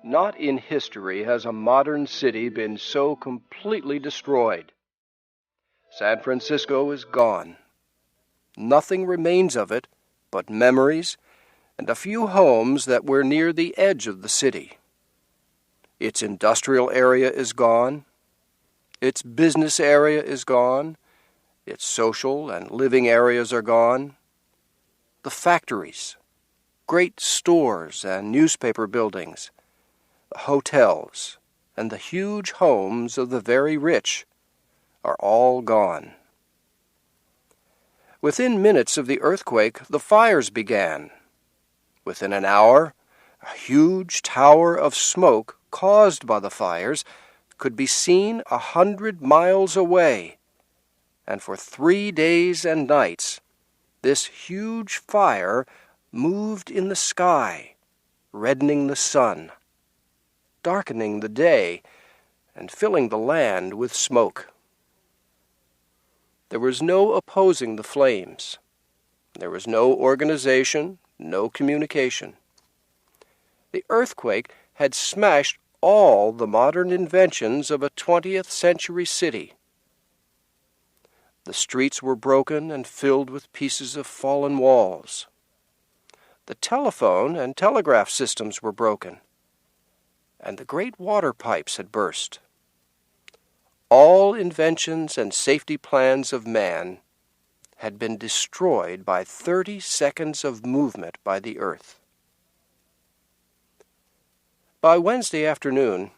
Not in history has a modern city been so completely destroyed. San Francisco is gone. Nothing remains of it but memories and a few homes that were near the edge of the city. Its industrial area is gone. Its business area is gone. Its social and living areas are gone. The factories, great stores and newspaper buildings, the hotels, and the huge homes of the very rich are all gone. Within minutes of the earthquake, the fires began. Within an hour, a huge tower of smoke caused by the fires could be seen 100 miles away, and for 3 days and nights, this huge fire moved in the sky, reddening the sun, darkening the day, and filling the land with smoke. There was no opposing the flames. There was no organization, no communication. The earthquake had smashed all the modern inventions of a 20th century city. The streets were broken and filled with pieces of fallen walls. The telephone and telegraph systems were broken, and the great water pipes had burst. All inventions and safety plans of man had been destroyed by 30 seconds of movement by the earth. By Wednesday afternoon,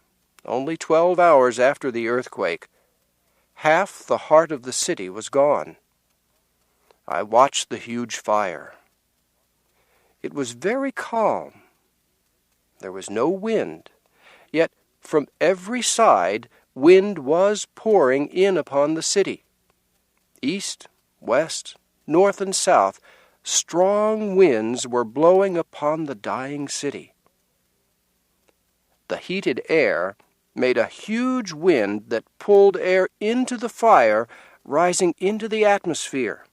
only 12 hours after the earthquake, half the heart of the city was gone. I watched the huge fire. It was very calm. There was no wind, yet from every side wind was pouring in upon the city. East, west, north, and south, strong winds were blowing upon the dying city. The heated air made a huge wind that pulled air into the fire, rising into the atmosphere.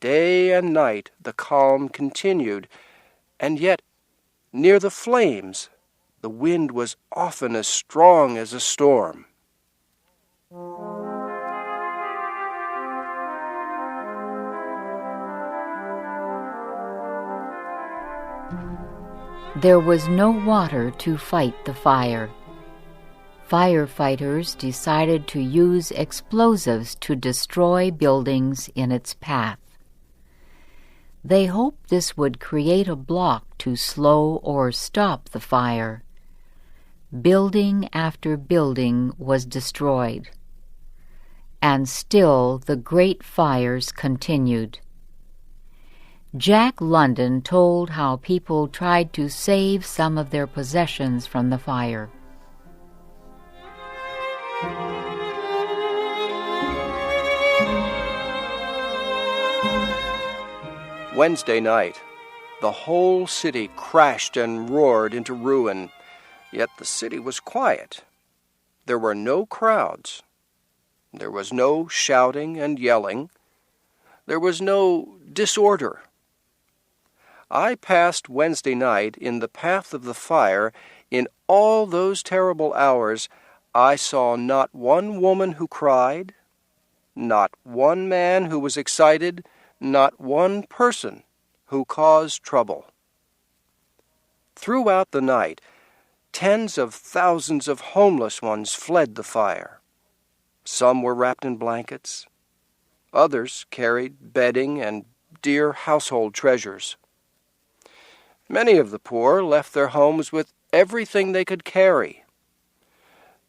Day and night the calm continued, and yet, near the flames, the wind was often as strong as a storm. There was no water to fight the fire. Firefighters decided to use explosives to destroy buildings in its path. They hoped this would create a block to slow or stop the fire. Building after building was destroyed, and still the great fires continued. Jack London told how people tried to save some of their possessions from the fire. Wednesday night, the whole city crashed and roared into ruin, yet the city was quiet. There were no crowds. There was no shouting and yelling. There was no disorder. I passed Wednesday night in the path of the fire. In all those terrible hours, I saw not one woman who cried, not one man who was excited, not one person who caused trouble. Throughout the night, tens of thousands of homeless ones fled the fire. Some were wrapped in blankets. Others carried bedding and dear household treasures. Many of the poor left their homes with everything they could carry.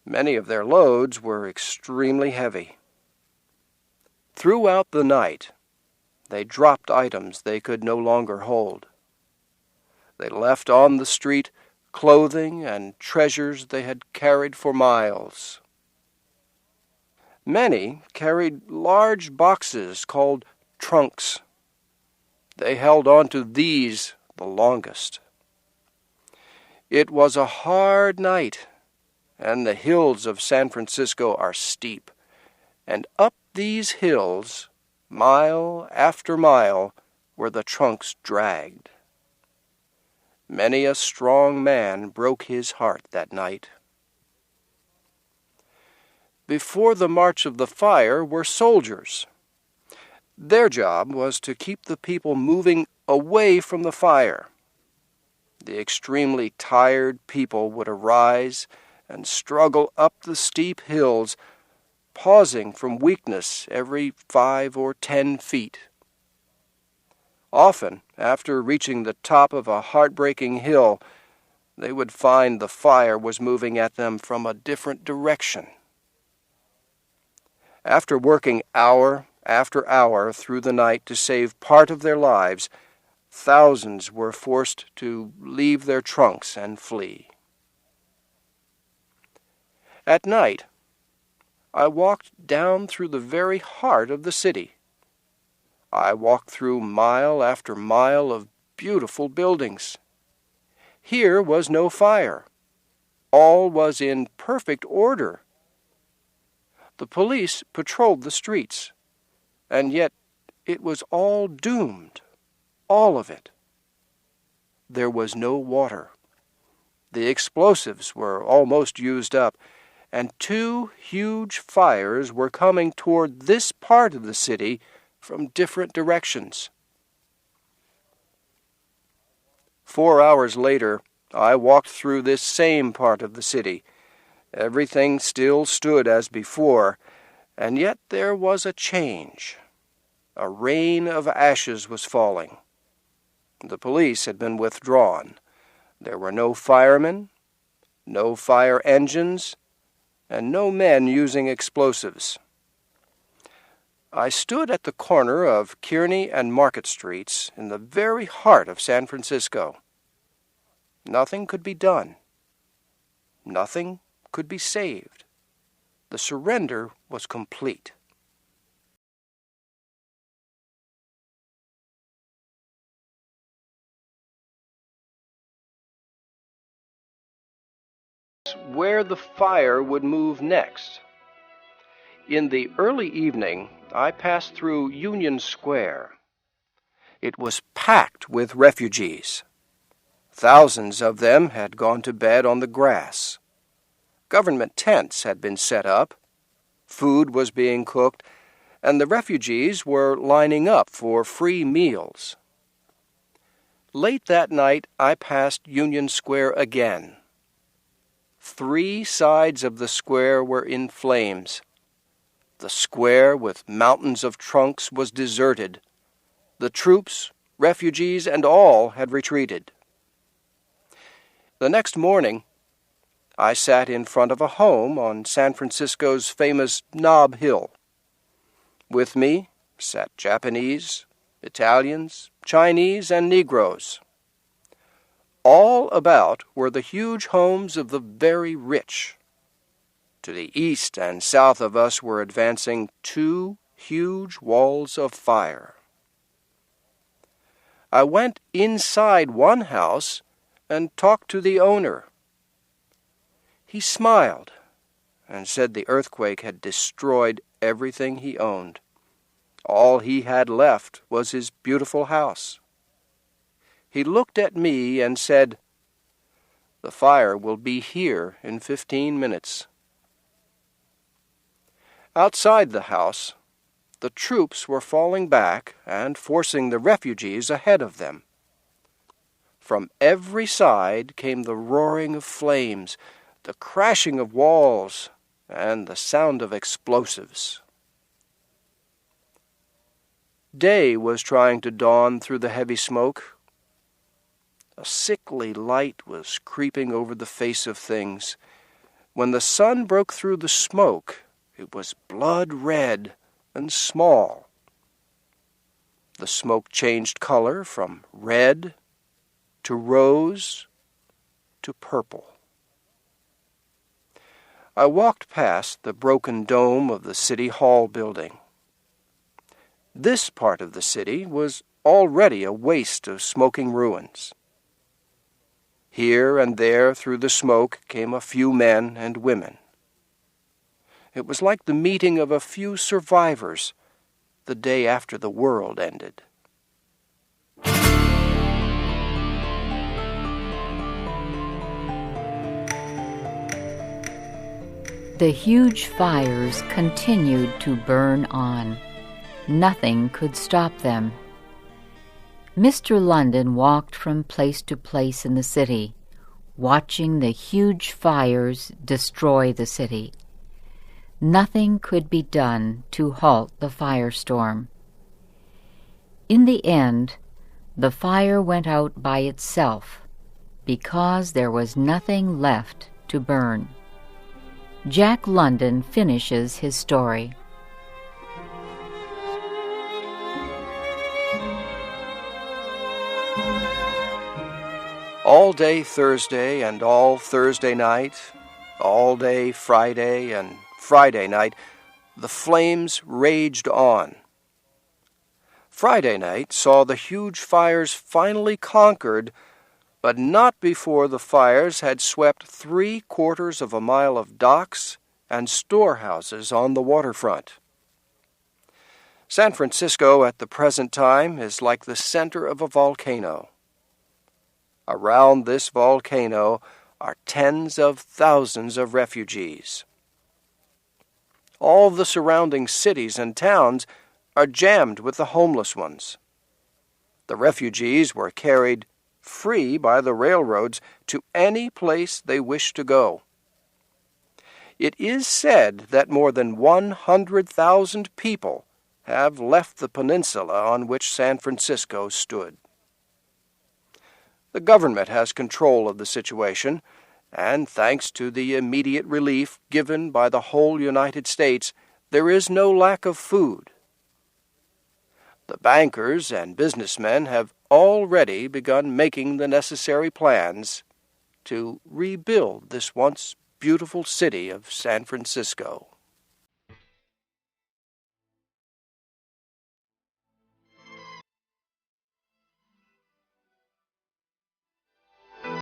Many of their loads were extremely heavy. Throughout the night, they dropped items they could no longer hold. They left on the street clothing and treasures they had carried for miles. Many carried large boxes called trunks. They held on to these the longest. It was a hard night, and the hills of San Francisco are steep, and up these hills, mile after mile, were the trunks dragged. Many a strong man broke his heart that night. Before the march of the fire were soldiers. Their job was to keep the people moving away from the fire. The extremely tired people would arise and struggle up the steep hills, pausing from weakness every 5 or 10 feet. Often, after reaching the top of a heartbreaking hill, they would find the fire was moving at them from a different direction. After working hour after hour through the night to save part of their lives, thousands were forced to leave their trunks and flee. At night, I walked down through the very heart of the city. I walked through mile after mile of beautiful buildings. Here was no fire. All was in perfect order. The police patrolled the streets, and yet it was all doomed, all of it. There was no water. The explosives were almost used up, and 2 huge fires were coming toward this part of the city from different directions. 4 hours later, I walked through this same part of the city. Everything still stood as before, and yet there was a change. A rain of ashes was falling. The police had been withdrawn. There were no firemen, no fire engines, and no men using explosives. I stood at the corner of Kearny and Market Streets in the very heart of San Francisco. Nothing could be done. Nothing could be saved. The surrender was complete. Where the fire would move next. In the early evening, I passed through Union Square. It was packed with refugees. Thousands of them had gone to bed on the grass. Government tents had been set up. Food was being cooked, and the refugees were lining up for free meals. Late that night, I passed Union Square again. 3 sides of the square were in flames. The square with mountains of trunks was deserted. The troops, refugees, and all had retreated. The next morning, I sat in front of a home on San Francisco's famous Nob Hill. With me sat Japanese, Italians, Chinese, and Negroes. All about were the huge homes of the very rich. To the east and south of us were advancing 2 huge walls of fire. I went inside one house and talked to the owner. He smiled and said the earthquake had destroyed everything he owned. All he had left was his beautiful house. He looked at me and said, "The fire will be here in 15 minutes." Outside the house, the troops were falling back and forcing the refugees ahead of them. From every side came the roaring of flames, the crashing of walls, and the sound of explosives. Day was trying to dawn through the heavy smoke. A sickly light was creeping over the face of things. When the sun broke through the smoke, it was blood red and small. The smoke changed color from red to rose to purple. I walked past the broken dome of the City Hall building. This part of the city was already a waste of smoking ruins. Here and there through the smoke came a few men and women. It was like the meeting of a few survivors the day after the world ended. The huge fires continued to burn on. Nothing could stop them. Mr. London walked from place to place in the city, watching the huge fires destroy the city. Nothing could be done to halt the firestorm. In the end, the fire went out by itself because there was nothing left to burn. Jack London finishes his story. All day Thursday and all Thursday night, all day Friday and Friday night, the flames raged on. Friday night saw the huge fires finally conquered, but not before the fires had swept 3/4 of a mile of docks and storehouses on the waterfront. San Francisco at the present time is like the center of a volcano. Around this volcano are tens of thousands of refugees. All the surrounding cities and towns are jammed with the homeless ones. The refugees were carried free by the railroads to any place they wished to go. It is said that more than 100,000 people have left the peninsula on which San Francisco stood. The government has control of the situation, and thanks to the immediate relief given by the whole United States, there is no lack of food. The bankers and businessmen have already begun making the necessary plans to rebuild this once beautiful city of San Francisco.